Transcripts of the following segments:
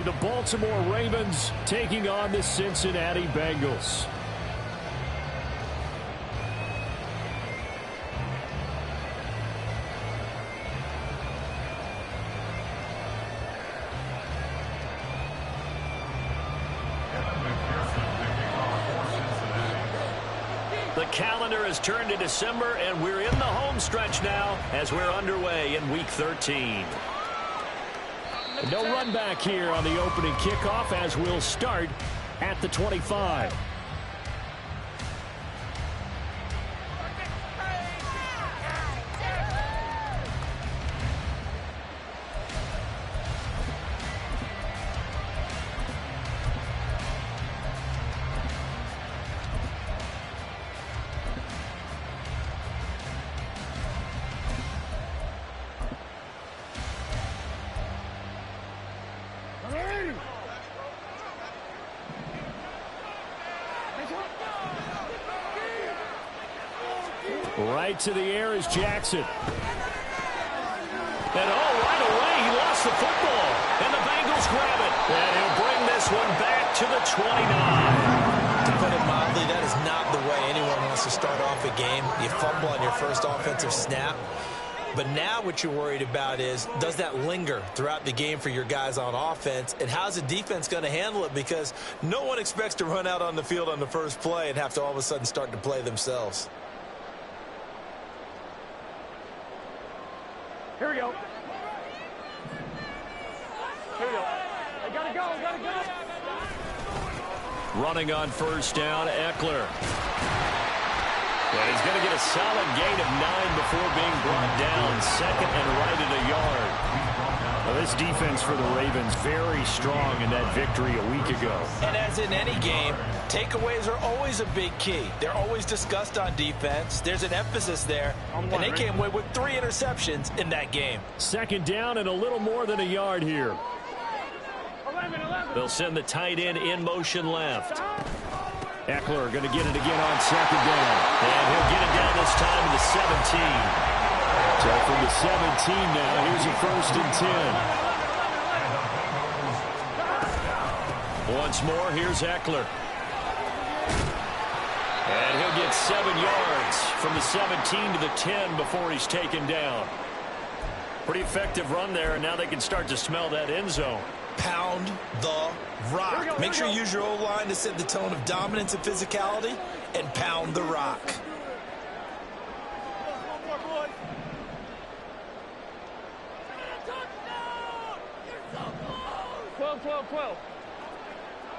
The Baltimore Ravens taking on the Cincinnati Bengals. The calendar has turned to December, and we're in the home stretch now as we're underway in Week 13. No run back here on the opening kickoff as we'll start at the 25. Right to the air is Jackson. And right away he lost the football. And the Bengals grab it. And he'll bring this one back to the 29. To put it mildly, that is not the way anyone wants to start off a game. You fumble on your first offensive snap. But now what you're worried about is, does that linger throughout the game for your guys on offense? And how's the defense going to handle it? Because no one expects to run out on the field on the first play and have to all of a sudden start to play themselves. Here we go. Here we go. I gotta go, gotta go. Running on first down, Eckler. Yeah, he's going to get a solid gain of 9 before being brought down. Second and right at a yard. Well, this defense for the Ravens very strong in that victory a week ago. And as in any game, takeaways are always a big key. They're always discussed on defense. There's an emphasis there. And they came away with 3 interceptions in that game. Second down and a little more than a yard here. 11. They'll send the tight end in motion left. Eckler going to get it again on second down. And he'll get it down this time to the 17. So from the 17 now, here's a 1st and 10. Once more, here's Eckler. And he'll get 7 yards from the 17 to the 10 before he's taken down. Pretty effective run there, and now they can start to smell that end zone. Pound the rock. Make sure you use your O-line to set the tone of dominance and physicality, and pound the rock. Twelve.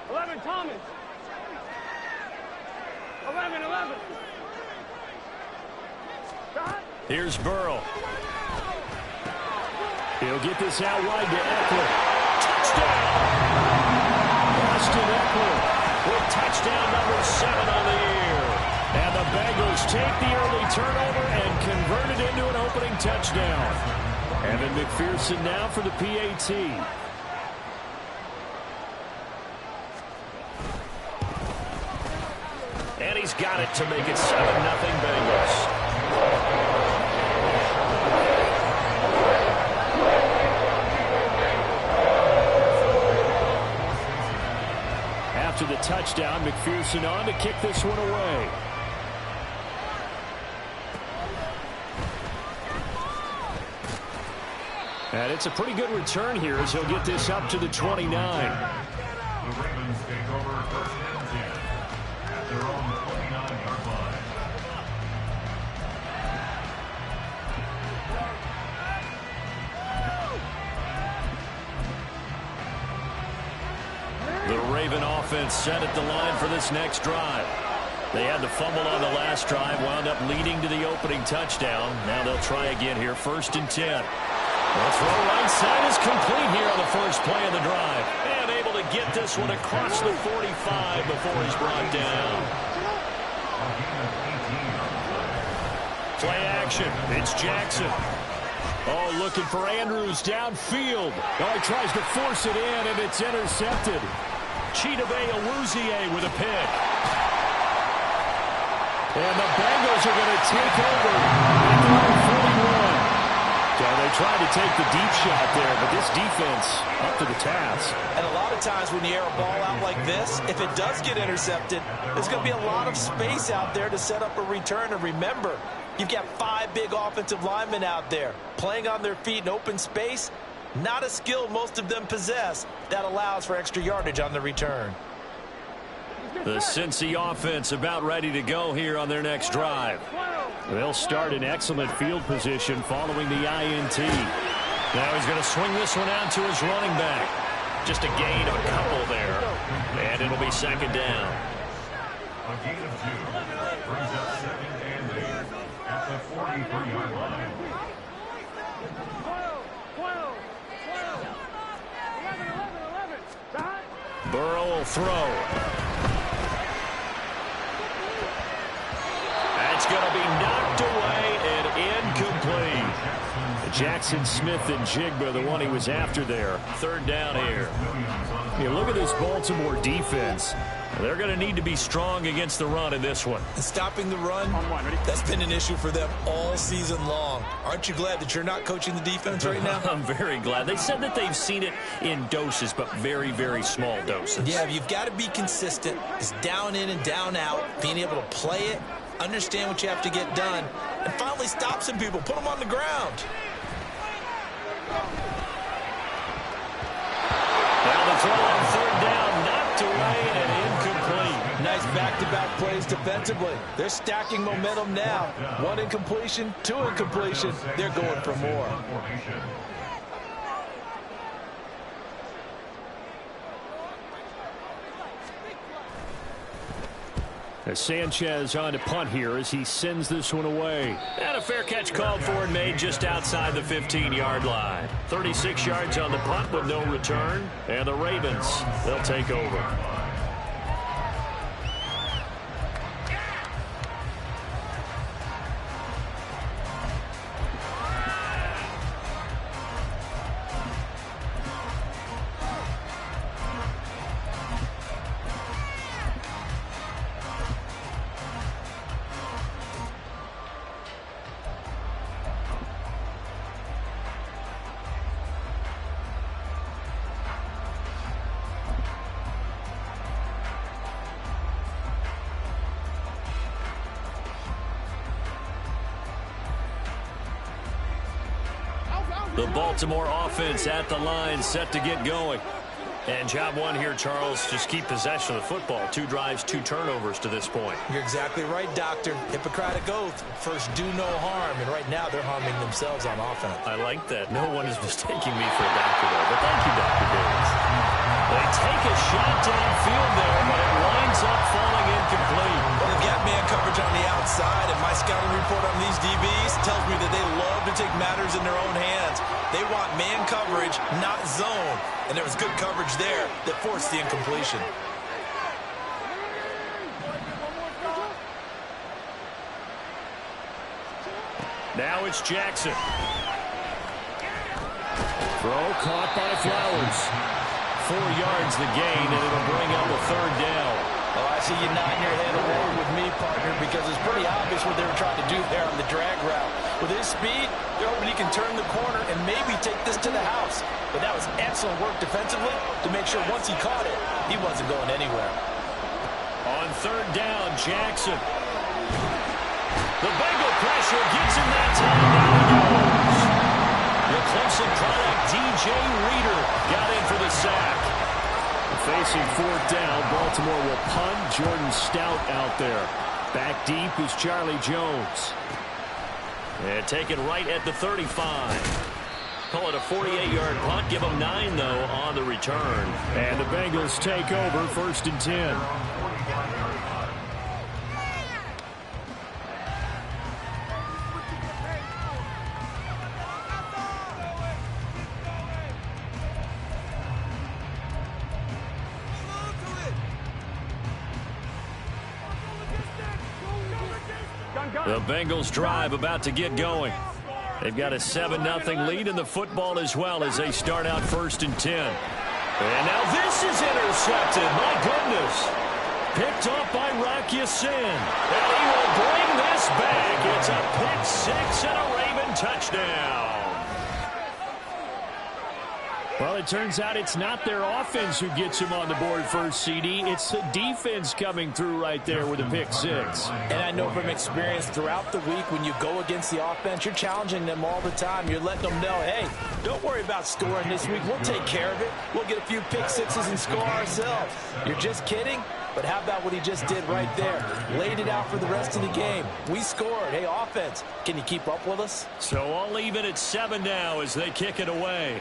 11, Thomas. 11. Here's Burrow. He'll get this out wide to Eckler. Touchdown! Austin Eckler with touchdown number 7 on the year. And the Bengals take the early turnover and convert it into an opening touchdown. Evan McPherson now for the PAT. And he's got it to make it 7-0 Bengals. After the touchdown, McPherson on to kick this one away. And it's a pretty good return here as he'll get this up to the 29. The Ravens take over 1st and 10 at their own 29-yard line. The Raven offense set at the line for this next drive. They had the fumble on the last drive, wound up leading to the opening touchdown. Now they'll try again here, 1st and 10. The throw right side is complete here on the first play of the drive. And able to get this one across the 45 before he's brought down. Play action. It's Jackson. Oh, looking for Andrews downfield. Oh, he tries to force it in, and it's intercepted. Chidobe Awuzie with a pick. And the Bengals are going to take over at the 41. So they tried to take the deep shot there, but this defense up to the task. And a lot of times when you air a ball out like this, if it does get intercepted, there's going to be a lot of space out there to set up a return. And remember, you've got 5 big offensive linemen out there playing on their feet in open space. Not a skill most of them possess that allows for extra yardage on the return. The Cincy offense about ready to go here on their next drive. They'll start in excellent field position following the INT. Now he's going to swing this one out to his running back. Just a gain of a couple there. And it'll be second down. A gain of 2 brings up 2nd and 8 at the 43-yard line. 12. 11. Burrow will throw. That's going to be knocked away and incomplete. Jackson Smith and Jigba, the one he was after there. Third down here. You look at this Baltimore defense. They're going to need to be strong against the run in this one. And stopping the run, that's been an issue for them all season long. Aren't you glad that you're not coaching the defense right now? I'm very glad. They said that they've seen it in doses, but very, very small doses. Yeah, you've got to be consistent. It's down in and down out, being able to play it, understand what you have to get done, and finally stop some people, put them on the ground. Now the throw on third down, knocked away and incomplete. Nice back-to-back plays defensively. They're stacking momentum now. 1 incompletion, 2 incompletion. They're going for more. As Sanchez on to punt here as he sends this one away. And a fair catch called for and made just outside the 15-yard line. 36 yards on the punt with no return. And the Ravens, they'll take over. The Baltimore offense at the line, set to get going. And job one here, Charles, just keep possession of the football. 2 drives, 2 turnovers to this point. You're exactly right, Doctor. Hippocratic oath. First, do no harm. And right now, they're harming themselves on offense. I like that. No one is mistaking me for a doctor, though. But thank you, Dr. Davis. They take a shot downfield there, but it winds up falling incomplete. Well, they've got man coverage on the outside, and my scouting report on these DBs tells me that they love to take matters in their own hands. They want man coverage, not zone. And there was good coverage there that forced the incompletion. Now it's Jackson. Throw caught by Flowers. 4 yards the gain, and it'll bring up a third down. Oh, I see you nodding your head along with me, partner, because it's pretty obvious what they were trying to do there on the drag route. With his speed, they're hoping he can turn the corner and maybe take this to the house. But that was excellent work defensively to make sure once he caught it, he wasn't going anywhere. On third down, Jackson. The Bengal pressure gets him that time. Down he goes. The Clemson product, DJ Reader, got in for the sack. Facing fourth down, Baltimore will punt. Jordan Stout out there. Back deep is Charlie Jones. And taken right at the 35. Call it a 48-yard punt. Give them 9, though, on the return. And the Bengals take over, 1st and 10. The Bengals drive about to get going. They've got a 7-0 lead in the football as well as they start out 1st and 10. And now this is intercepted. My goodness. Picked off by Rock Ya-Sin. And he will bring this back. It's a pick 6 and a Raven touchdown. Well, it turns out it's not their offense who gets him on the board first, CD. It's the defense coming through right there with a pick six. And I know from experience throughout the week when you go against the offense, you're challenging them all the time. You're letting them know, hey, don't worry about scoring this week. We'll take care of it. We'll get a few pick sixes and score ourselves. You're just kidding? But how about what he just did right there? Laid it out for the rest of the game. We scored. Hey, offense, can you keep up with us? So I'll leave it at 7 now as they kick it away.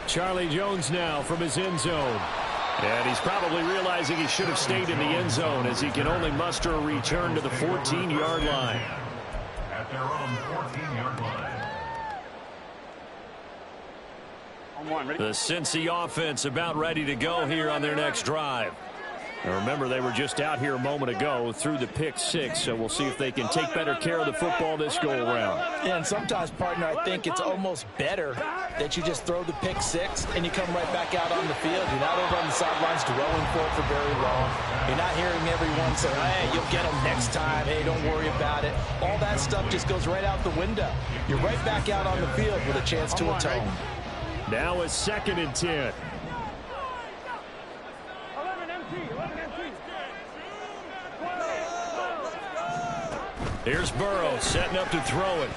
Charlie Jones now from his end zone. And he's probably realizing he should have stayed in the end zone as he can only muster a return to the 14-yard line. At their own 14-yard line. The Cincy offense about ready to go here on their next drive. Now remember, they were just out here a moment ago through the pick six, so we'll see if they can take better care of the football this go-around. Yeah, and sometimes, partner, I think it's almost better that you just throw the pick six and you come right back out on the field. You're not over on the sidelines dwelling for very long. You're not hearing everyone say, hey, you'll get them next time. Hey, don't worry about it. All that stuff just goes right out the window. You're right back out on the field with a chance to atone. Now a 2nd and 10. Here's Burrow setting up to throw it.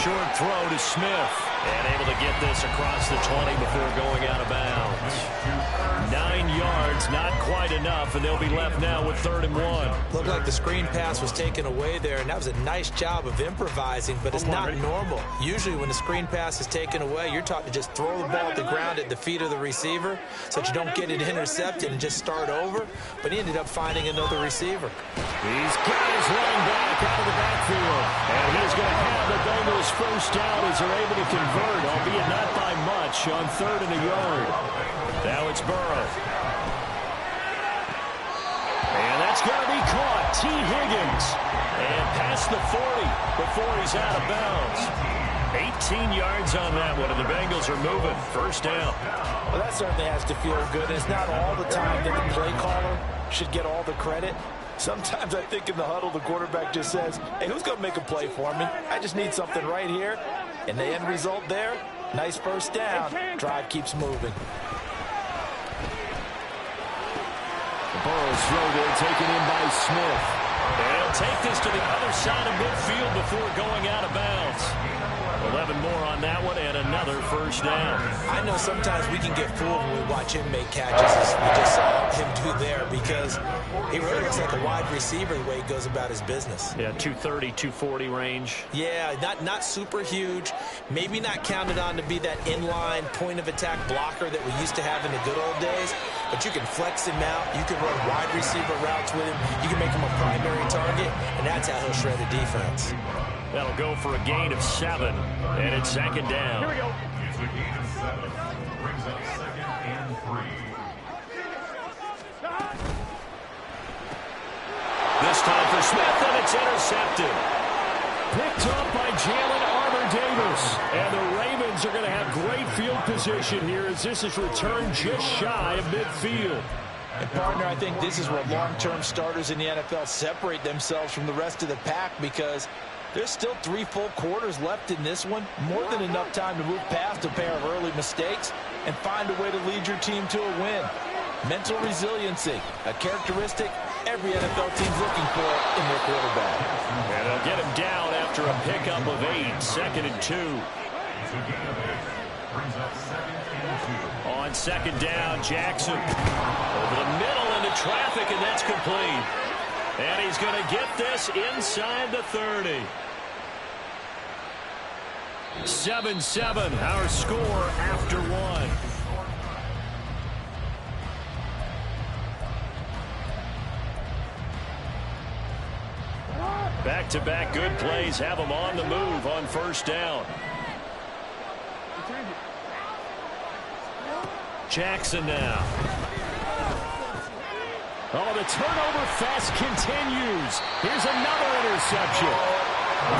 Short throw to Smith. And able to get this across the 20 before going out of bounds. 9 yards, not quite enough, and they'll be left now with 3rd and 1. Looked like the screen pass was taken away there, and that was a nice job of improvising, but it's not normal. Usually when the screen pass is taken away, you're taught to just throw the ball at the ground at the feet of the receiver so that you don't get it intercepted and just start over, but he ended up finding another receiver. He's got his running back out of the backfield, and he's going to have the Bengals first down as they're able to convert, albeit not by much, on 3rd and a yard. Now it's Burrow. And that's going to be caught. T. Higgins. And past the 40 before he's out of bounds. 18 yards on that one, and the Bengals are moving. First down. Well, that certainly has to feel good. And it's not all the time that the play caller should get all the credit. Sometimes I think in the huddle, the quarterback just says, hey, who's going to make a play for me? I just need something right here. And the end result there, nice first down. Drive keeps moving. Burrow's throw there taken in by Smith. And he'll take this to the other side of midfield before going out of bounds. 11 more on that one and another first down. I know sometimes we can get fooled when we watch him make catches, as we just saw him do there, because he really looks like a wide receiver the way he goes about his business. Yeah, 230, 240 range. Yeah, not super huge. Maybe not counted on to be that inline point-of-attack blocker that we used to have in the good old days, but you can flex him out. You can run wide receiver routes with him. You can make him a primary target, and that's how he'll shred a defense. That'll go for a gain of 7, and it's 2nd down. Here we go. It's a gain of 7. Brings up 2nd and 3. This time for Smith, and it's intercepted. Picked up by Jalen Armour-Davis. And the Ravens are going to have great field position here as this is returned just shy of midfield. And, partner, I think this is where long-term starters in the NFL separate themselves from the rest of the pack, because there's still 3 full quarters left in this one. More than enough time to move past a pair of early mistakes and find a way to lead your team to a win. Mental resiliency, a characteristic every NFL team's looking for in their quarterback. And they'll get him down after a pickup of 8, 2nd and 2. It's a gain of 8. Brings up 2nd and 2. On 2nd down, Jackson over the middle into traffic, and that's complete. And he's going to get this inside the 30. 7-7, our score after 1. Back-to-back good plays have them on the move on first down. Jackson now. Oh, the turnover fest continues. Here's another interception.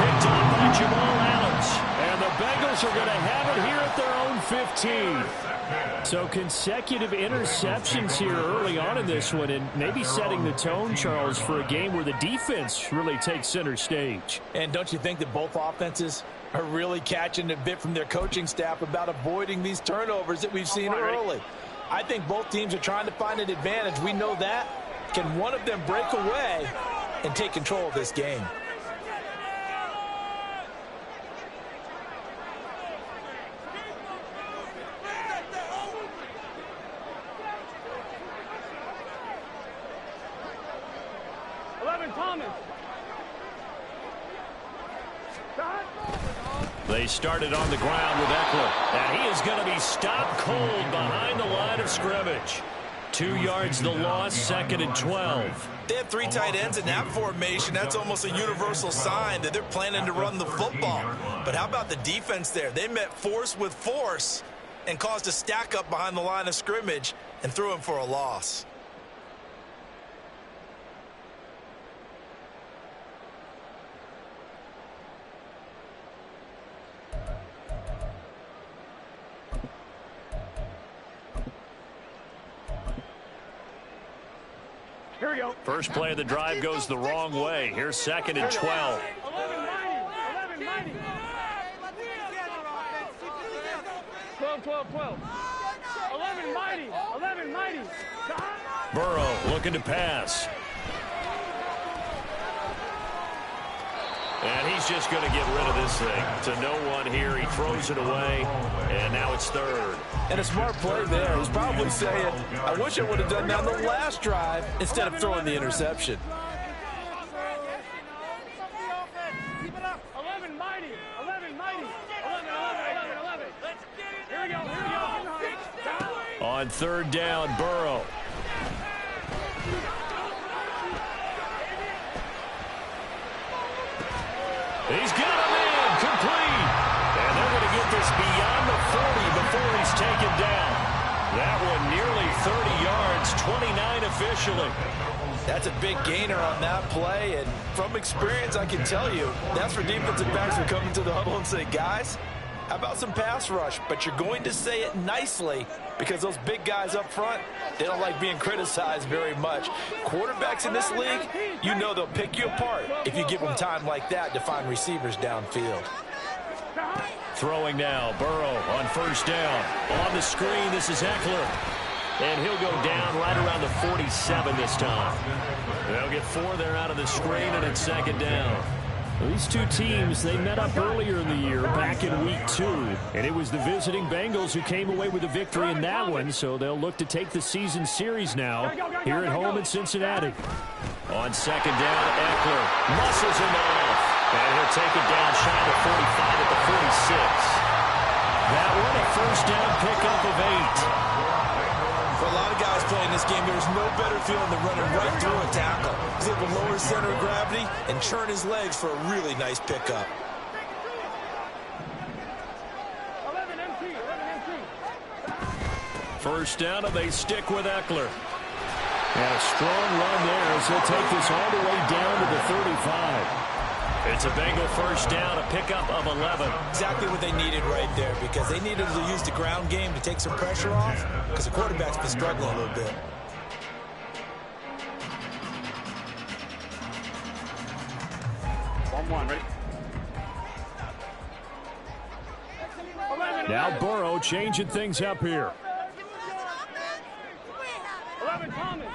Picked up by Jamal Adams. And the Bengals are going to have it here at their own 15. So consecutive interceptions here early on in this one, and maybe setting the tone, Charles, for a game where the defense really takes center stage. And don't you think that both offenses are really catching a bit from their coaching staff about avoiding these turnovers that we've seen early. I think both teams are trying to find an advantage. We know that. Can one of them break away and take control of this game? They started on the ground with Eckler, and he is going to be stopped cold behind the line of scrimmage. 2 yards the loss, 2nd and 12. They have 3 tight ends in that formation. That's almost a universal sign that they're planning to run the football. But how about the defense there? They met force with force and caused a stack up behind the line of scrimmage and threw him for a loss. Here we go. First play of the drive goes the wrong way. Here's 2nd and 12. 11-90. 12. 11-90. Burrow looking to pass. And he's just going to get rid of this thing. To no one here. He throws it away, and now it's 3rd. And a smart play there. He's probably saying, I wish I would have done that on the last drive instead of throwing the interception. 11-90. Here we go. On 3rd down, Burrow. He's got a man complete. And they're going to get this beyond the 40 before he's taken down. That one nearly 30 yards, 29 officially. That's a big gainer on that play. And from experience, I can tell you, that's where defensive backs will come into the huddle and say, guys, how about some pass rush? But you're going to say it nicely because those big guys up front, they don't like being criticized very much. Quarterbacks in this league, you know they'll pick you apart if you give them time like that to find receivers downfield. Throwing now, Burrow on 1st down. On the screen, this is Eckler. And he'll go down right around the 47 this time. They'll get 4 there out of the screen, and it's 2nd down. These two teams, they met up earlier in the year, back in week 2. And it was the visiting Bengals who came away with a victory in that one, so they'll look to take the season series now here at home in Cincinnati. On 2nd down, Eckler muscles him off. And he'll take it down shy of 45 at the 46. That one a 1st down pickup of 8. For a lot of guys playing this game, there's no better feeling than running right through a tackle. He's able to lower his center of gravity and churn his legs for a really nice pickup. 11 MT. 1st down, and they stick with Eckler. And a strong run there as he'll take this all the way down to the 35. It's a Bengal 1st down, a pickup of 11. Exactly what they needed right there because they needed to use the ground game to take some pressure off because the quarterback's been struggling a little bit. Ready? Now Burrow changing things up here. 11 Thomas.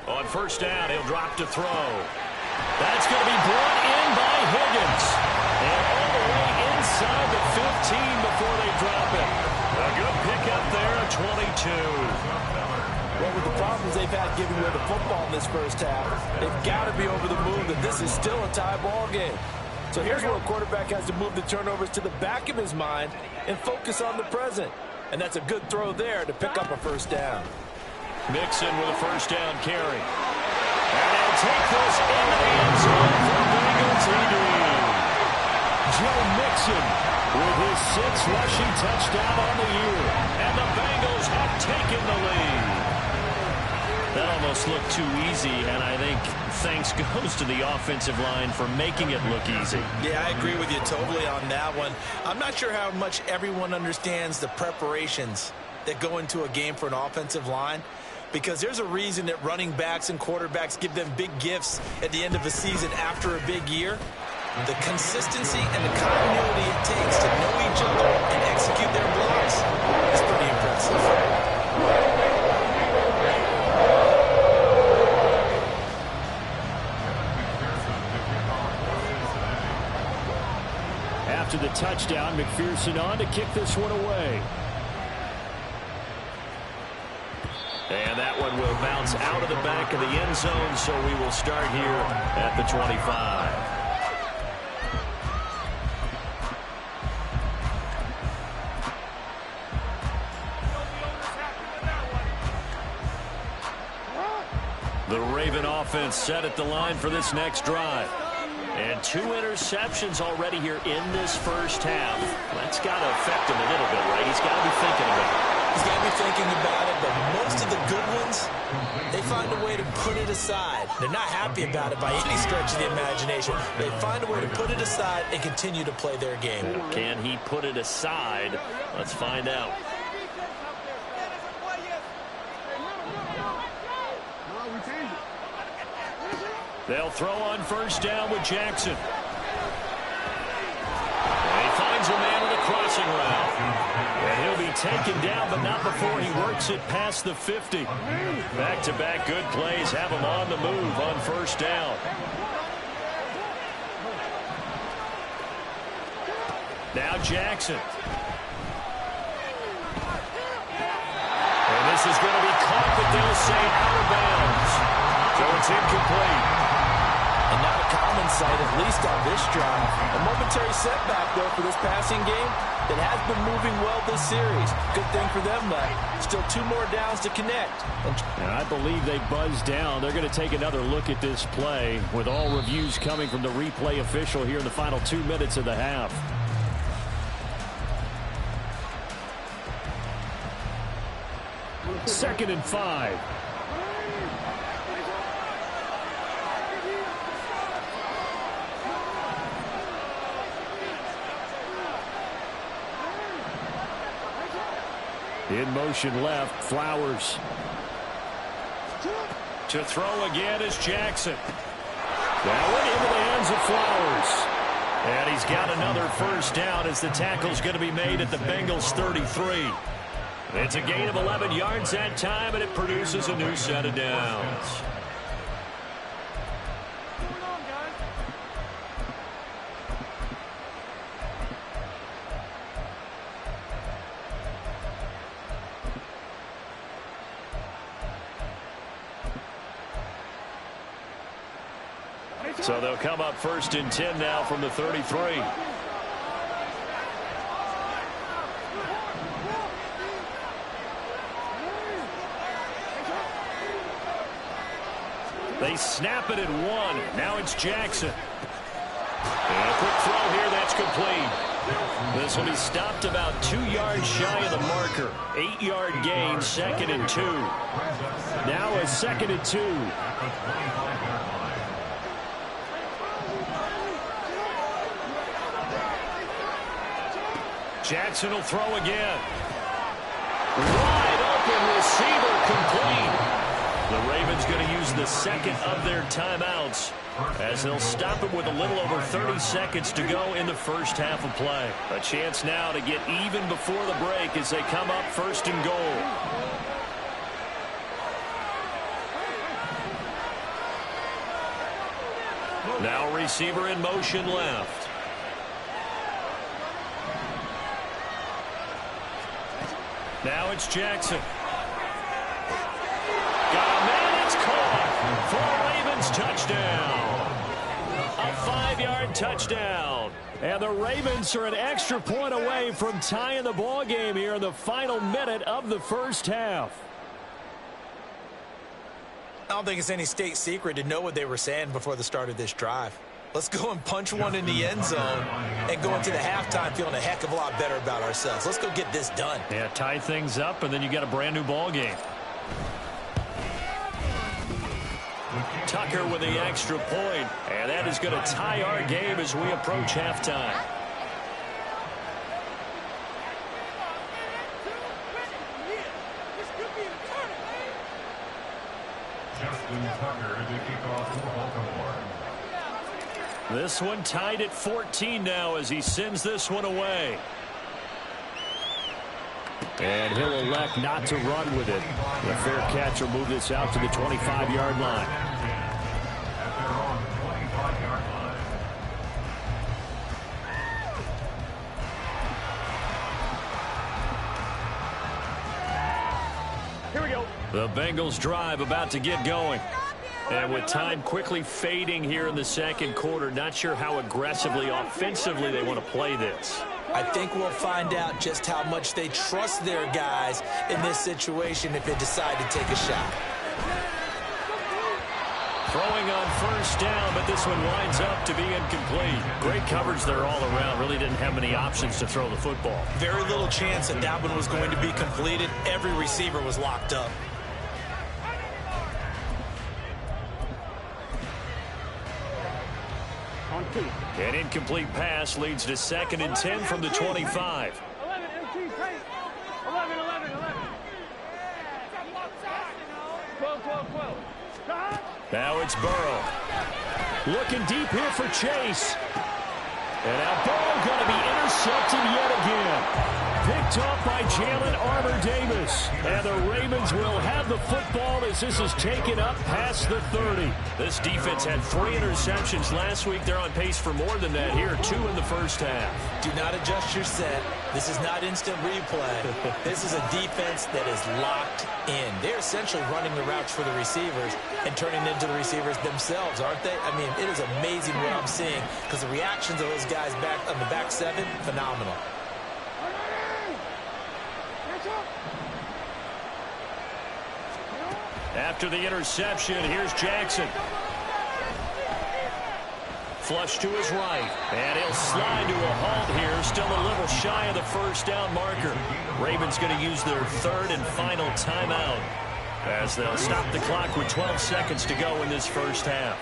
On 1st down, he'll drop to throw. That's going to be brought in by Higgins. And all the way inside the 15 before they drop it. A good pickup there, a 22. Well, with the problems they've had giving away the football in this 1st half, they've got to be over the moon that this is still a tie ball game. So here's where a quarterback has to move the turnovers to the back of his mind and focus on the present. And that's a good throw there to pick up a 1st down. Mixon with a 1st down carry. And they'll take this into the end zone for Bengal TD. Joe Mixon with his 6th rushing touchdown on the year. And the Bengals have taken the lead. That almost looked too easy, and I think thanks goes to the offensive line for making it look easy. Yeah, I agree with you totally on that one. I'm not sure how much everyone understands the preparations that go into a game for an offensive line. because there's a reason that running backs and quarterbacks give them big gifts at the end of a season after a big year. The consistency and the continuity it takes to know each other and execute their blocks is pretty impressive. After the touchdown, McPherson on to kick this one away. And that one will bounce out of the back of the end zone, so we will start here at the 25. The Raven offense set at the line for this next drive. And 2 interceptions already here in this first half. That's got to affect him a little bit, right? He's got to be thinking about it. He's got to be thinking about it, but most of the good ones, they find a way to put it aside. They're not happy about it by any stretch of the imagination. They find a way to put it aside and continue to play their game. Can he put it aside? Let's find out. They'll throw on first down with Jackson. And he finds a man on the crossing route. And he'll be taken down, but not before he works it past the 50. Back-to-back good plays have him on the move on first down. Now Jackson. And this is going to be caught, but they'll say out of bounds. So it's incomplete. And not a common sight, at least on this drive. A momentary setback, though, for this passing game that has been moving well this series. Good thing for them, though. Still 2 more downs to connect. And I believe they buzzed down. They're going to take another look at this play with all reviews coming from the replay official here in the final 2 minutes of the half. Second and 5. In motion left, Flowers. To throw again is Jackson. That one into the hands of Flowers. And he's got another first down as the tackle's going to be made at the Bengals 33. It's a gain of 11 yards that time, and it produces a new set of downs. So they'll come up first and 10 now from the 33. They snap it at 1. Now it's Jackson. And a quick throw here, that's complete. This will be stopped about 2 yards shy of the marker. 8-yard gain, 2nd and 2. Now a 2nd and 2. Jackson will throw again. Wide open receiver, complete. The Ravens going to use the second of their timeouts as they'll stop it with a little over 30 seconds to go in the first half of play. A chance now to get even before the break as they come up first and goal. Now receiver in motion left. Now it's Jackson. Got a man, it's caught for a Ravens touchdown. A 5-yard touchdown. And the Ravens are an extra point away from tying the ball game here in the final minute of the first half. I don't think it's any state secret to know what they were saying before the start of this drive. Let's go and punch one in the end zone and go into the halftime feeling a heck of a lot better about ourselves. Let's go get this done. Yeah, tie things up, and then you got a brand new ball game. Tucker with the extra point, and that is going to tie our game as we approach halftime. Tucker to kick off for Baltimore. This one tied at 14 now as he sends this one away. And he'll elect not to run with it. The fair catch will move this out to the 25-yard line. At their own 25-yard line. Here we go. The Bengals drive about to get going. And with time quickly fading here in the second quarter, not sure how aggressively, offensively they want to play this. I think we'll find out just how much they trust their guys in this situation if they decide to take a shot. Throwing on first down, but this one winds up to be incomplete. Great coverage there all around. Really didn't have many options to throw the football. Very little chance that that one was going to be completed. Every receiver was locked up. On 2. An incomplete pass leads to 2nd and 10 from the 25. 11 MT, 11, 11, 11. 12, 12, 12. Now it's Burrow. Looking deep here for Chase. And now Burrow going to be intercepted yet again. Picked off by Jalen Armour-Davis. And the Ravens will have the football as this is taken up past the 30. This defense had 3 interceptions last week. They're on pace for more than that here, 2 in the first half. Do not adjust your set. This is not instant replay. This is a defense that is locked in. They're essentially running the routes for the receivers and turning into the receivers themselves, aren't they? I mean, it is amazing what I'm seeing because the reactions of those guys back on the back 7, phenomenal. After the interception, here's Jackson. Flush to his right, and he'll slide to a halt here, still a little shy of the first down marker. Ravens going to use their 3rd and final timeout as they'll stop the clock with 12 seconds to go in this first half.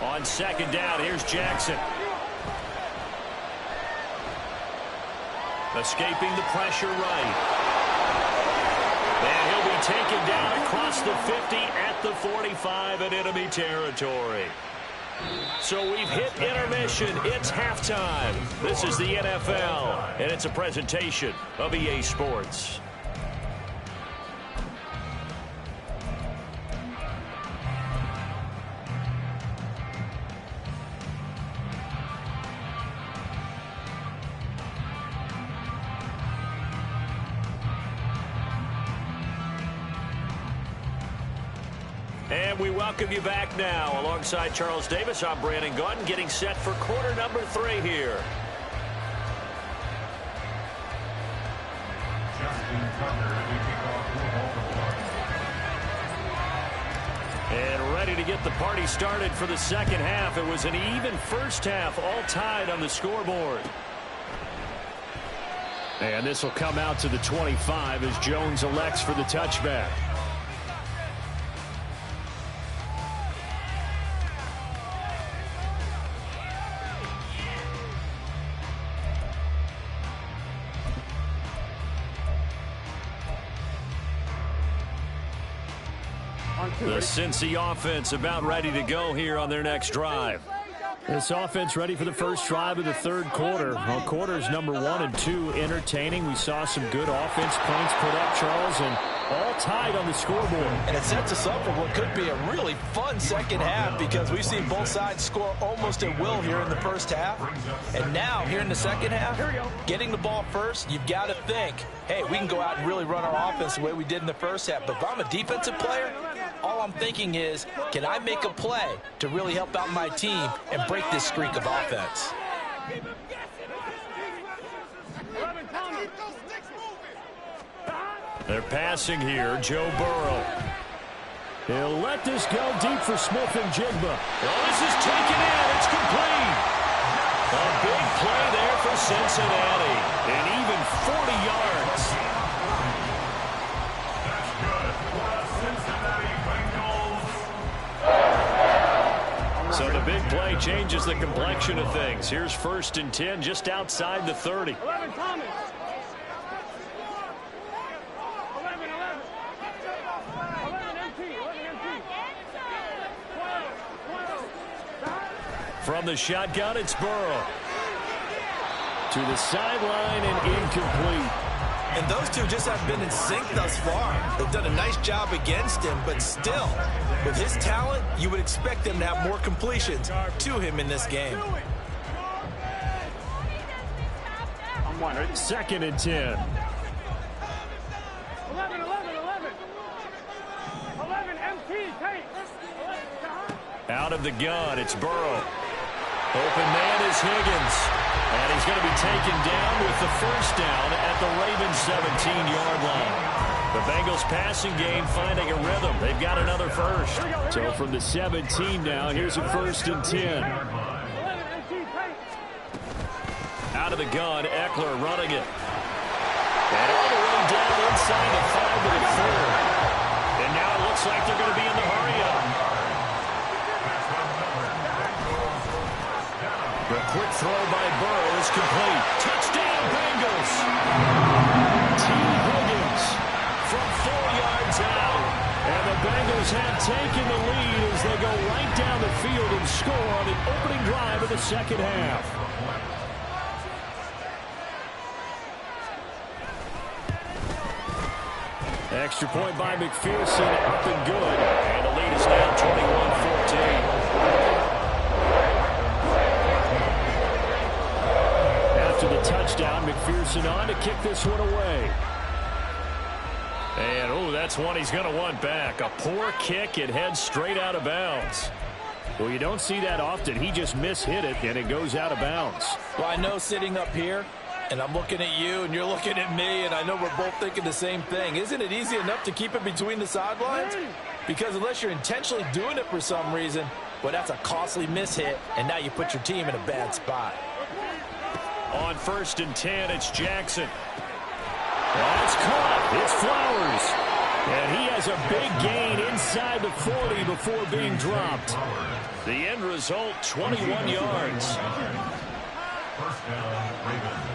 On 2nd down, here's Jackson. Escaping the pressure right. And he'll be taken down across the 50 at the 45 in enemy territory. So we've hit intermission. It's halftime. This is the NFL, and it's a presentation of EA Sports. And we welcome you back now. Alongside Charles Davis, I'm Brandon Gaudin, getting set for quarter number 3 here. Justin Tucker to kick off for Baltimore. And ready to get the party started for the second half. It was an even first half, all tied on the scoreboard. And this will come out to the 25 as Jones elects for the touchback. The Cincy offense about ready to go here on their next drive. This offense ready for the first drive of the 3rd quarter. Well, quarters number 1 and 2 entertaining. We saw some good offense points put up, Charles, and all tied on the scoreboard. And it sets us up for what could be a really fun second half because we've seen both sides score almost at will here in the first half. And now, here in the second half, getting the ball first, you've got to think, hey, we can go out and really run our offense the way we did in the first half. But if I'm a defensive player, all I'm thinking is, can I make a play to really help out my team and break this streak of offense? They're passing here, Joe Burrow. He'll let this go deep for Smith and Jigba. Oh, this is taken in. It's complete. A big play there for Cincinnati. And even 40 yards. That's good for the Cincinnati Bengals. So the big play play changes the complexion of things. Here's 1st and 10 just outside the 30. 11 Thomas. 11 empty. 11 empty. 12. From the shotgun, it's Burrow. To the sideline and incomplete. And those two just haven't been in sync thus far. They've done a nice job against him, but still, with his talent, you would expect them to have more completions to him in this game. I'm one, right? 2nd and 10. 11 empty. Tight. Out of the gun, it's Burrow. Open man is Higgins. And he's going to be taken down with the 1st down at the Ravens' 17-yard line. The Bengals passing game finding a rhythm. They've got another first. So from the 17 now, here's a 1st and 10. Out of the gun, Eckler running it. And all the way down inside the 5 to the 4. And now it looks like they're going to be in the hurry-up. The quick throw by Burrow is complete. Touchdown, Bengals! T. Higgins from 4 yards out. And the Bengals have taken the lead as they go right down the field and score on the opening drive of the 2nd half. Extra point by McPherson, up and good. And the lead is now 21-14. After the touchdown, McPherson on to kick this one away. And, oh, that's one he's going to want back. A poor kick. It heads straight out of bounds. Well, you don't see that often. He just mishit it, and it goes out of bounds. Well, I know sitting up here, and I'm looking at you, and you're looking at me, and I know we're both thinking the same thing. Isn't it easy enough to keep it between the sidelines? Because unless you're intentionally doing it for some reason, well, that's a costly mishit, and now you put your team in a bad spot. On 1st and 10, it's Jackson. That's caught. It's Flowers. And he has a big gain inside the 40 before being dropped. The end result, 21 yards. 1st down, Ravens.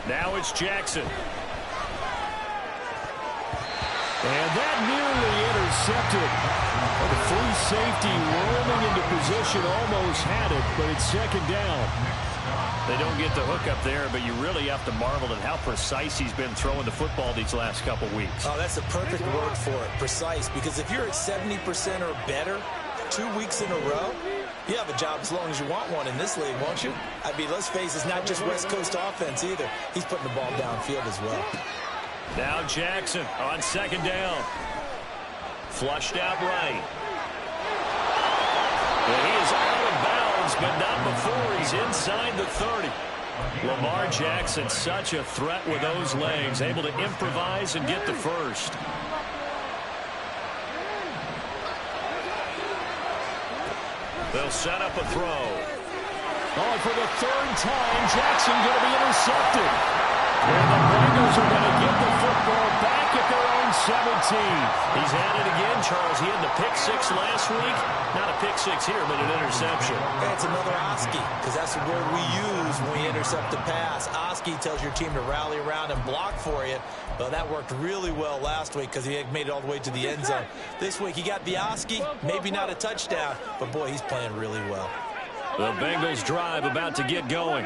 Now it's Jackson. And that nearly intercepted. The free safety roaming into position, almost had it, but it's 2nd down. They don't get the hook up there, but you really have to marvel at how precise he's been throwing the football these last couple weeks. Oh, that's the perfect word for it, precise, because if you're at 70% or better 2 weeks in a row, you have a job as long as you want one in this league, won't you? I mean, let's face it, it's not just West Coast offense either. He's putting the ball downfield as well. Now Jackson on 2nd down. Flushed out right. And he is out of bounds, but not before he's inside the 30. Lamar Jackson, such a threat with those legs, able to improvise and get the first. They'll set up a throw. Oh, for the 3rd time, Jackson going to be intercepted. And the Bengals are going to get the football back at their own 17. He's at it again, Charles. He had the pick 6 last week. Not a pick 6 here, but an interception. That's another Oski, because that's the word we use when we intercept a pass. Oski tells your team to rally around and block for you. Well, that worked really well last week because he had made it all the way to the end zone. This week, he got the Oski, maybe not a touchdown, but, boy, he's playing really well. The Bengals drive about to get going.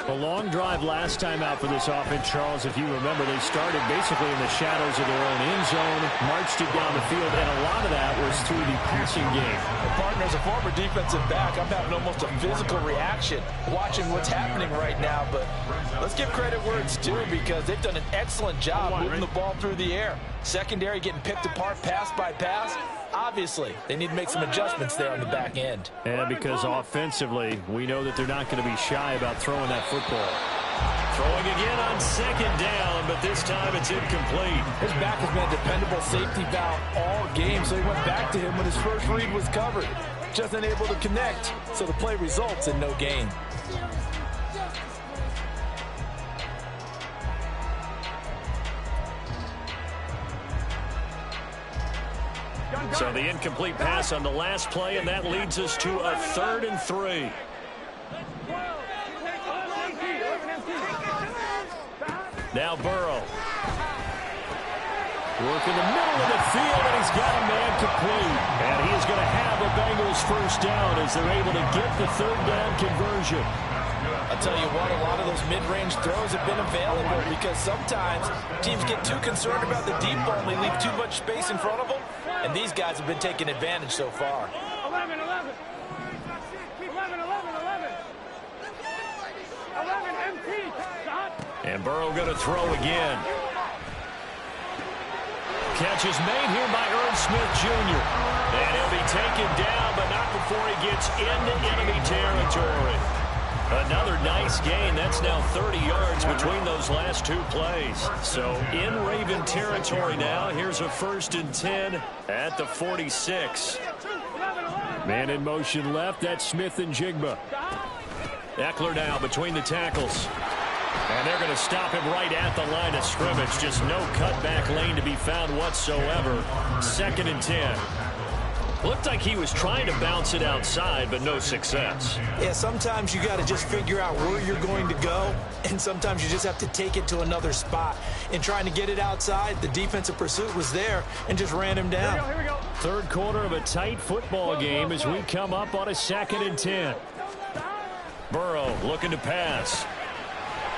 A long drive last time out for this offense, Charles. If you remember, they started basically in the shadows of their own end zone, marched it down the field, and a lot of that was through the passing game. Well, partner, as a former defensive back, I'm having almost a physical reaction watching what's happening right now. But let's give credit where it's due, because they've done an excellent job moving the ball through the air. Secondary getting picked apart pass by pass. Obviously, they need to make some adjustments there on the back end. And because offensively, we know that they're not going to be shy about throwing that football. Throwing again on 2nd down, but this time it's incomplete. His back has been a dependable safety valve all game, so he went back to him when his first read was covered. Just unable to connect, so the play results in no gain. Go, So the incomplete pass on the last play, and that leads us to a 3rd and 3. Now Burrow. Working the middle of the field, and he's got a man complete. And he is going to have a Bengals first down as they're able to get the 3rd down conversion. I'll tell you what, a lot of those mid-range throws have been available because sometimes teams get too concerned about the deep ball and they leave too much space in front of them. And these guys have been taking advantage so far. 11, 11. 11, 11, 11. 11, MT. Dot. And Burrow going to throw again. Catch is made here by Irv Smith Jr. And he'll be taken down, but not before he gets into enemy territory. Another nice gain. That's now 30 yards between those last 2 plays. So in Raven territory now. Here's a 1st and 10 at the 46. Man in motion left. That's Smith and Jigba. Eckler now between the tackles. And they're going to stop him right at the line of scrimmage. Just no cutback lane to be found whatsoever. 2nd and 10. Looked like he was trying to bounce it outside, but no success. Yeah, sometimes you got to just figure out where you're going to go, and sometimes you just have to take it to another spot. In trying to get it outside, the defensive pursuit was there and just ran him down. Here we go. 3rd quarter of a tight football game as we come up on a 2nd and 10. Burrow looking to pass.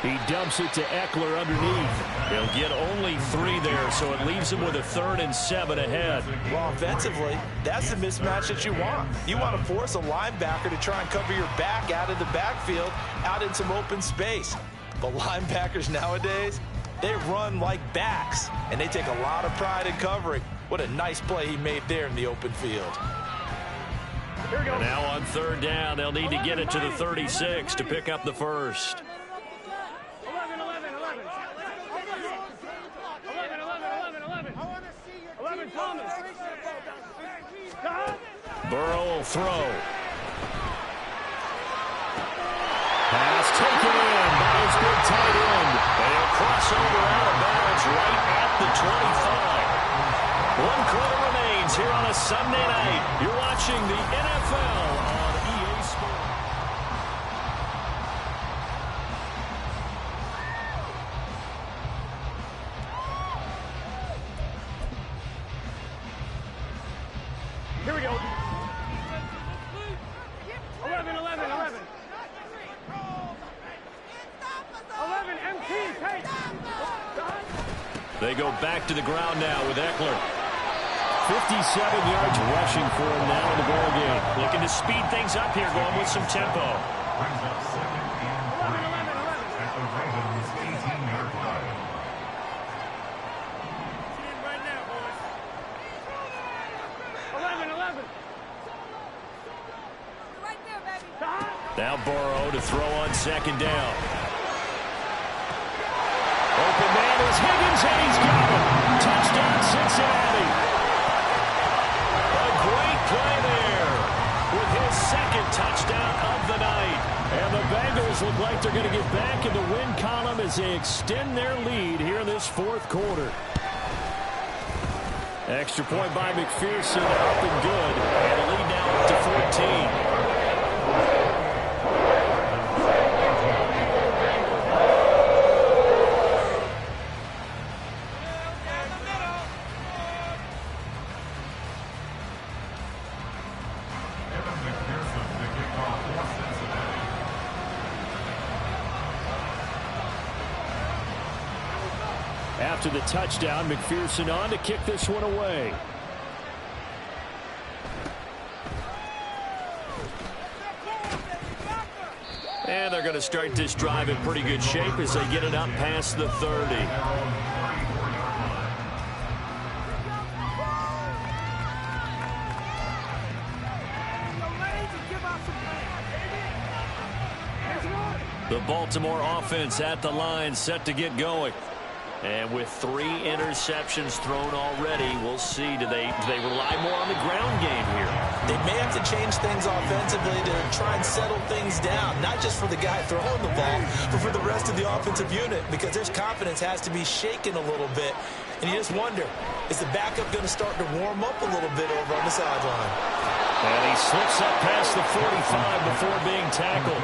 He dumps it to Eckler underneath. He'll get only 3 there, so it leaves him with a 3rd and 7 ahead. Well, offensively, that's the mismatch that you want. You want to force a linebacker to try and cover your back out of the backfield, out in some open space. But linebackers nowadays, they run like backs, and they take a lot of pride in covering. What a nice play he made there in the open field. Here we go. And now on 3rd down, they'll need to get it to the 36 to pick up the first. 11, 11, 11. 11, 11, 11, 11. 11, Thomas. Dot. Burrow will throw. Pass taken in by his good tight end. And he'll cross over out of bounds right at the 25. 1 quarter remains here on a Sunday night. You're watching the NFL on EA Sports. Here we go. 11, 11, 11. 11, MT. Take. Dot. They go back to the ground now with Eckler. 57 yards rushing for him now in the ball game. Looking to speed things up here, going with some tempo. Brings up 2nd and 3 at the Ravens' 18-yard line. Right now, boys. 11, 11. Right there, baby. Dot. Now Burrow to throw on 2nd down. Open man is Higgins, and he's got it. Touchdown, Cincinnati. A great play there with his 2nd touchdown of the night. And the Bengals look like they're going to get back in the win column as they extend their lead here in this 4th quarter. Extra point by McPherson, up and good. And the lead now up to 14. Evan McPherson to kick off for Cincinnati. After the touchdown, McPherson on to kick this one away. And they're going to start this drive in pretty good shape as they get it up past the 30. The Baltimore offense at the line, set to get going. And with 3 interceptions thrown already, we'll see. Do they rely more on the ground game here? They may have to change things offensively to try and settle things down, not just for the guy throwing the ball, but for the rest of the offensive unit, because their confidence has to be shaken a little bit. And you just wonder, Is the backup going to start to warm up a little bit over on the sideline? And he slips up past the 45 before being tackled.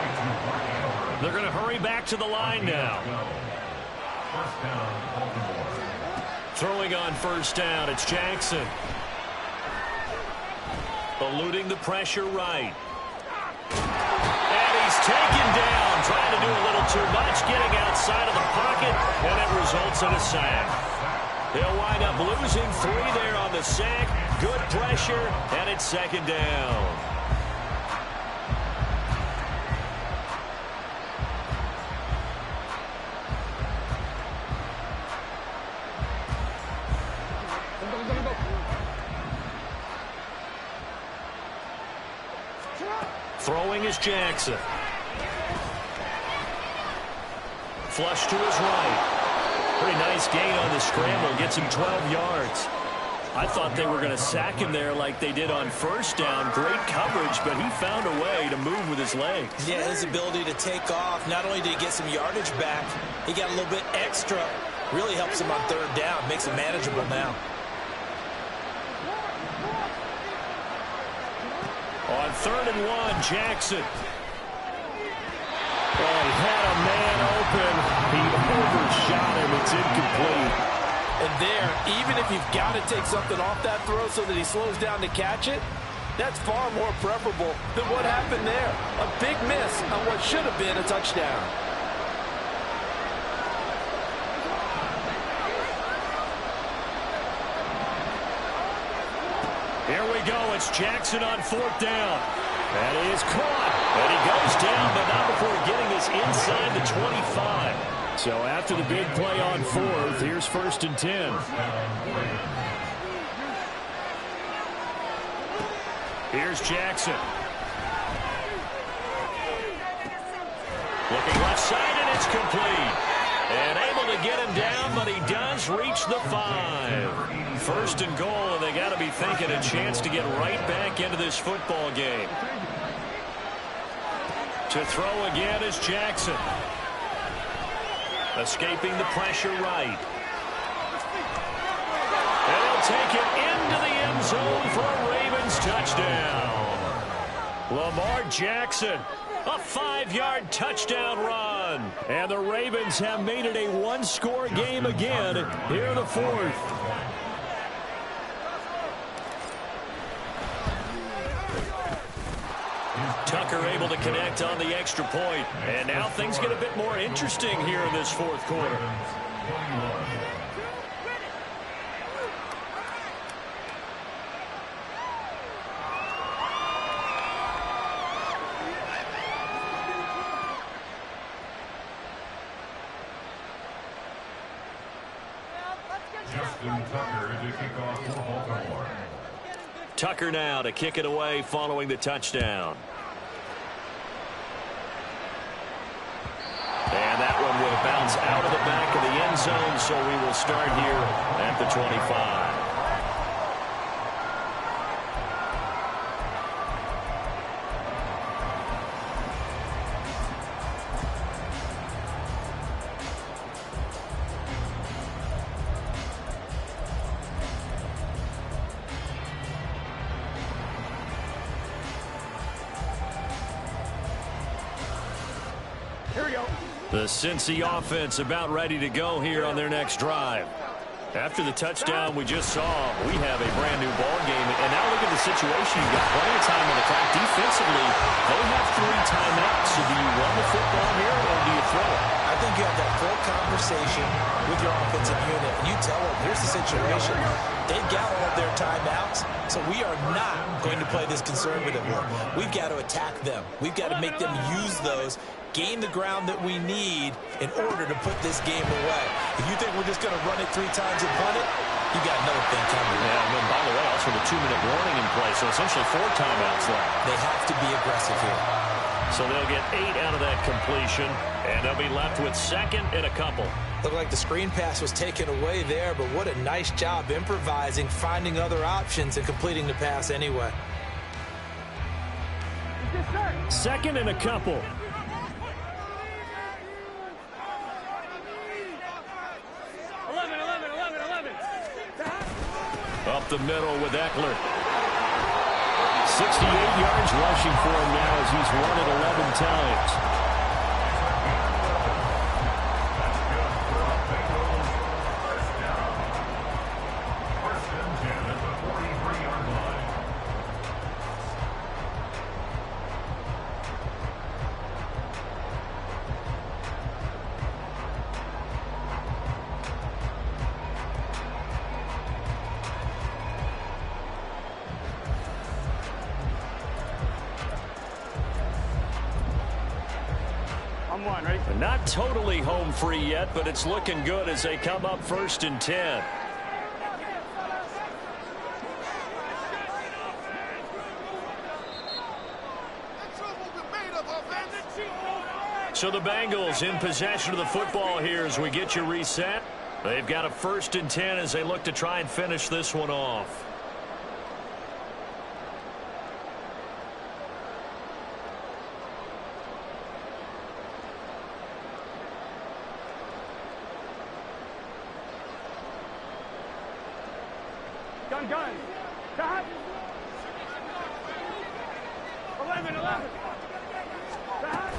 They're going to hurry back to the line now. First down, Baltimore. Throwing on first down, it's Jackson. Eluding the pressure right. And he's taken down, trying to do a little too much, getting outside of the pocket, and it results in a sack. They'll wind up losing 3 there on the sack. Good pressure, and it's second down. Throwing is Jackson. Flush to his right. Pretty nice gain on the scramble. Gets him 12 yards. I thought they were going to sack him there like they did on first down. Great coverage, but he found a way to move with his legs. Yeah, his ability to take off. Not only did he get some yardage back, he got a little bit extra. Really helps him on third down. Makes it manageable now. On 3rd and 1, Jackson. Oh, he had a man open. He overshot him. It's incomplete. And there, even if you've got to take something off that throw so that he slows down to catch it, that's far more preferable than what happened there. A big miss on what should have been a touchdown. Here we go. It's Jackson on 4th down. That is caught. And he goes down, but not before getting this inside the 25. So after the big play on 4th, here's 1st and 10. Here's Jackson. Looking left side, and it's complete. And able to get him down, but he does reach the 5. 1st and goal, and they got to be thinking a chance to get right back into this football game. To throw again is Jackson. Escaping the pressure right. And he'll take it into the end zone for a Ravens touchdown. Lamar Jackson, a 5-yard touchdown run. And the Ravens have made it a one-score game again here in the 4th. Tucker able to connect on the extra point. And now things get a bit more interesting here in this 4th quarter. Justin Tucker to kick off for Baltimore. Tucker now to kick it away following the touchdown. And that one will bounce out of the back of the end zone, so we will start here at the 25. The Cincy offense about ready to go here on their next drive. After the touchdown we just saw, we have a brand new ball game. And now look at the situation. You've got plenty of time on the clock. Defensively, they have 3 timeouts. So do you run the football here or do you throw it? I think you have that full conversation with your offensive unit. And you tell them, here's the situation. They've got all of their timeouts, so we are not going to play this conservatively. We've got to attack them. We've got to make them use those, gain the ground that we need in order to put this game away. If you think we're just going to run it 3 times and punt it, you got another thing coming. Yeah, and then, by the way, also the 2-minute warning in play, so essentially 4 timeouts left. They have to be aggressive here. So they'll get 8 out of that completion, and they'll be left with 2nd and a couple. Looked like the screen pass was taken away there, but what a nice job improvising, finding other options, and completing the pass anyway. 2nd and a couple. Up the middle with Eckler. 68 yards rushing for him now as he's run it 11 times. Not totally home free yet, but it's looking good as they come up 1st and 10. So the Bengals in possession of the football here as we get you reset. They've got a 1st and 10 as they look to try and finish this one off. Gun. Stop. 11. Stop.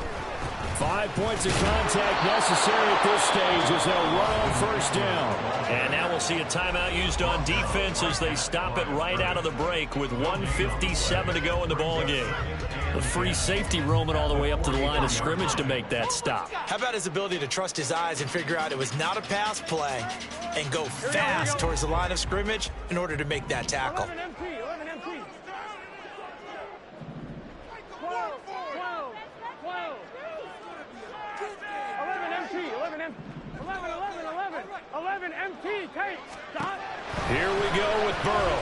5 points of contact necessary at this stage as they'll run on 1st down. And now we'll see a timeout used on defense as they stop it right out of the break with 1:57 to go in the ball game. The free safety roaming all the way up to the line of scrimmage to make that stop. How about his ability to trust his eyes and figure out it was not a pass play and go fast towards the line of scrimmage in order to make that tackle. 11 MT. 12. 11 MT. Take. Stop. Here we go with Burrow.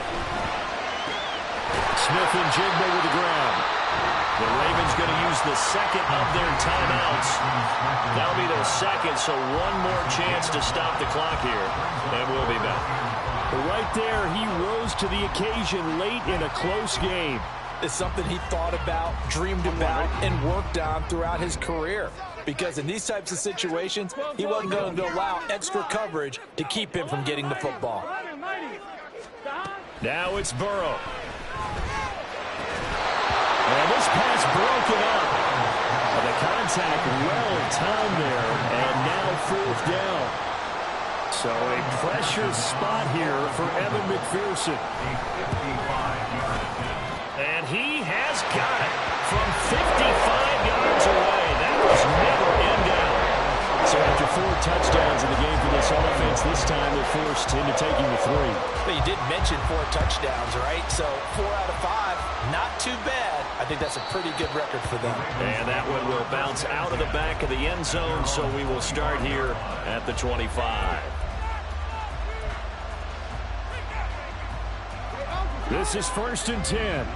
Smith and Jigba with the ground. The Ravens going to use the second of their timeouts. That'll be their second, so one more chance to stop the clock here, and we'll be back. Right there, he rose to the occasion late in a close game. It's something he thought about, dreamed about, and worked on throughout his career. Because in these types of situations, he wasn't going to allow extra coverage to keep him from getting the football. Now it's Burrow. And this pass broken up. The contact well timed there, and now 4th down. So a pressure spot here for Evan McPherson. And he has got it from 55 yards away. That was never in doubt. So after 4 touchdowns in the game for this offense, this time they're forced into taking the 3. But you did mention 4 touchdowns, right? So 4 out of 5, not too bad. I think that's a pretty good record for them. And that one will bounce out of the back of the end zone, so we will start here at the 25. This is 1st and 10.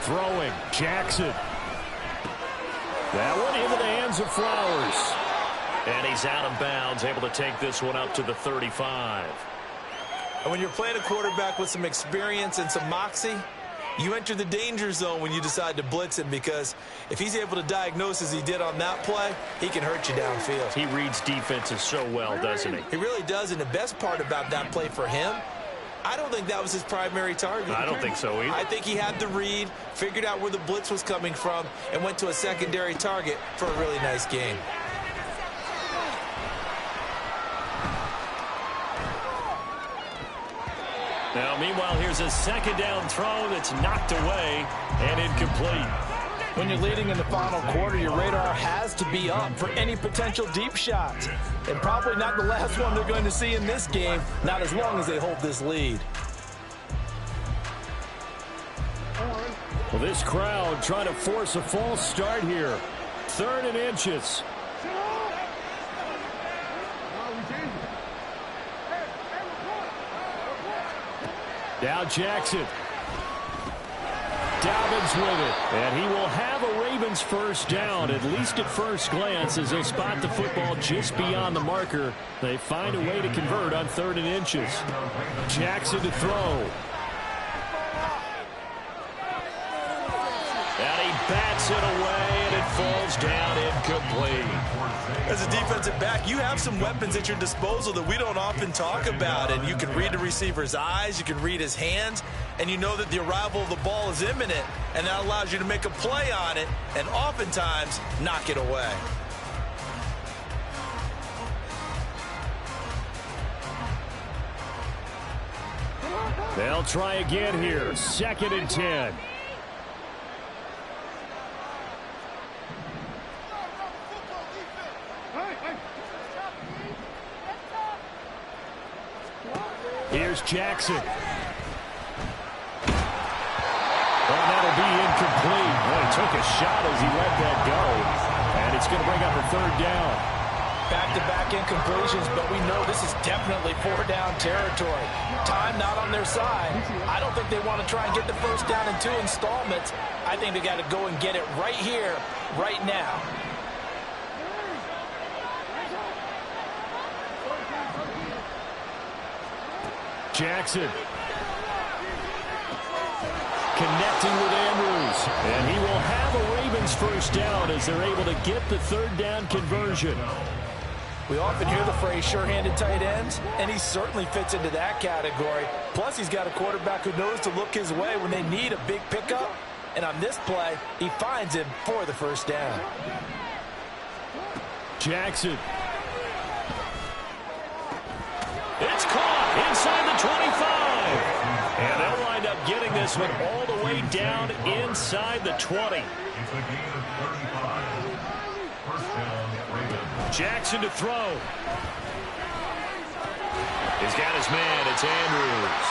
Throwing, Jackson. That one into the hands of Flowers. And he's out of bounds, able to take this one up to the 35. And when you're playing a quarterback with some experience and some moxie, you enter the danger zone when you decide to blitz him, because if he's able to diagnose as he did on that play, he can hurt you downfield. He reads defenses so well, doesn't he? He really does, and the best part about that play for him, I don't think that was his primary target. I don't think so either. I think he had the read, figured out where the blitz was coming from, and went to a secondary target for a really nice game. Now, meanwhile, here's a 2nd down throw that's knocked away and incomplete. When you're leading in the final quarter, your radar has to be up for any potential deep shots. And probably not the last one they're going to see in this game, not as long as they hold this lead. Well, this crowd trying to force a false start here. 3rd and inches. Now Jackson. Dobbins with it. And he will have a Ravens 1st down, at least at first glance, as they spot the football just beyond the marker. They find a way to convert on 3rd and inches. Jackson to throw. And he bats it away, and it falls down good play. As a defensive back, you have some weapons at your disposal that we don't often talk about, and you can read the receiver's eyes, you can read his hands, and you know that the arrival of the ball is imminent, and that allows you to make a play on it and oftentimes knock it away. They'll try again here. 2nd and 10. Here's Jackson. Well, that'll be incomplete. Well, he took a shot as he let that go. And it's going to bring up a 3rd down. Back-to-back incompletions, but we know this is definitely 4-down territory. Time not on their side. I don't think they want to try and get the first down in 2 installments. I think they got to go and get it right here, right now. Jackson. Connecting with Andrews. And he will have a Ravens first down as they're able to get the 3rd down conversion. We often hear the phrase sure-handed tight ends, and he certainly fits into that category. Plus, he's got a quarterback who knows to look his way when they need a big pickup. And on this play, he finds him for the first down. Jackson. It's caught inside the 25. And they'll wind up getting this one all the way down inside the 20. It's a gain of 35. First down, Ravens. Jackson to throw. He's got his man. It's Andrews.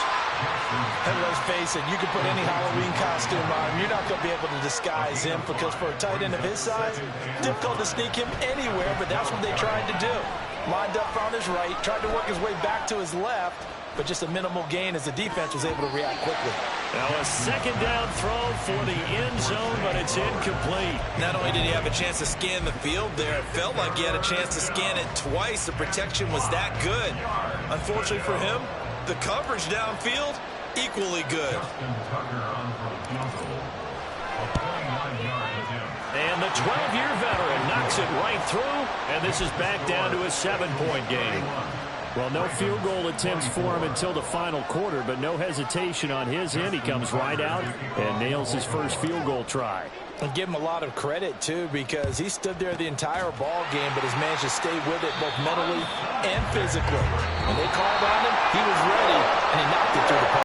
And let's face it, you can put any Halloween costume on. You're not going to be able to disguise him because for a tight end of his size, difficult to sneak him anywhere, but that's what they tried to do. Lined up on his right, tried to work his way back to his left, but just a minimal gain as the defense was able to react quickly. Now a 2nd down throw for the end zone, but it's incomplete. Not only did he have a chance to scan the field there, it felt like he had a chance to scan it twice. The protection was that good. Unfortunately for him, the coverage downfield, equally good. Justin Tucker on for a field goal. A 29-yard attempt. And the 12-year veteran knocks it right through, and this is back down to a 7-point game. Well, no field goal attempts for him until the final quarter, but no hesitation on his end. He comes right out and nails his first field goal try. And give him a lot of credit, too, because he stood there the entire ball game, but has managed to stay with it both mentally and physically. When they called on him, he was ready, and he knocked it through the post.